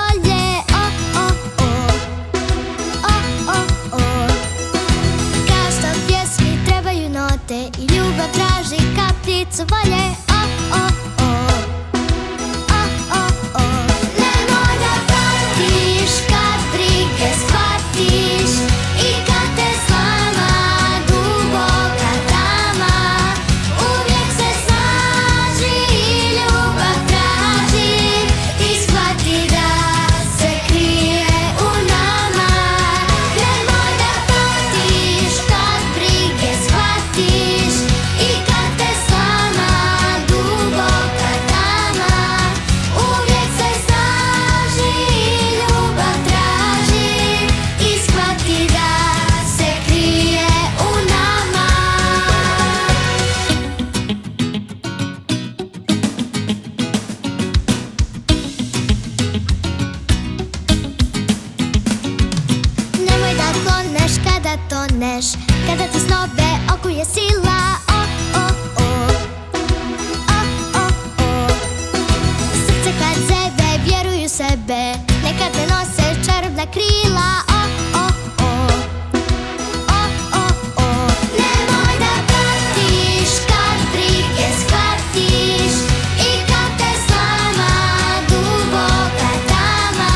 bolje. O, o, o, o, o, o. Kao što pjesmi trebaju note i ljubav traži kapljicu volje. O, o, o, o, o, o. Nemoj da patiš kad brige shvatiš i kad te slama duboka tama. Uvijek se snaži i ljubav traži i shvati da se krije u nama. Nemoj da patiš kad brige shvatiš i kad te slama duboka tama. Uvijek se snaži i ljubav traži i shvati da se krije u nama. Nemoj da kloneš kada toneš, kada ti snove okuje sila. O, o, o, o, o, o. Srce kad zebe, vjeruju sebe, neka te nose čarobna krila. O, o, o, o, o, o. Nemoj da patiš kad brige shvatiš i kad te slama duboka tama.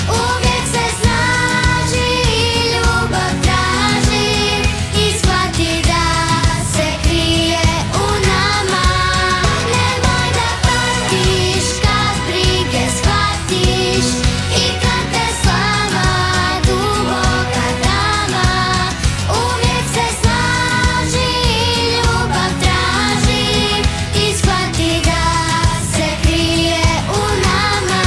Uvijek se snaži i ljubav traži i shvati da se krije u nama. Nemoj da patiš kad brige shvatiš i kad te slama duboka tama. Uvijek se snaži i ljubav traži i shvati da se krije u nama.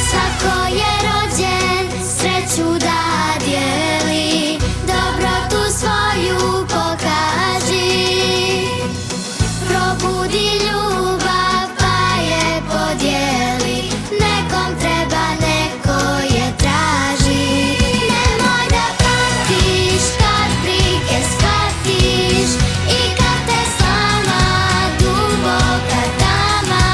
Svako je rođen sreću da dijeli, dobrotu svoju pokaži. Probudi ljubav pa je podijeli, nekom treba, neko je traži. Nemoj da patiš kad brige shvatiš i kad te slama duboka tama.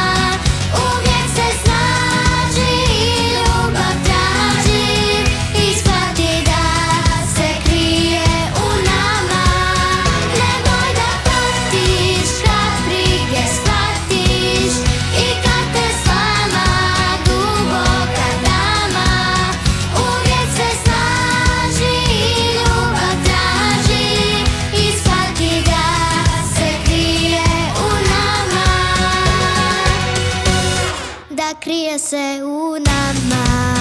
Uvijek se snaži i ljubav traži i shvati da se krije u nama. Nemoj da patiš kad brige shvatiš i kad te slama duboka tama. Uvijek se snaži i ljubav traži i shvati da se krije u nama. Da krije se u nama.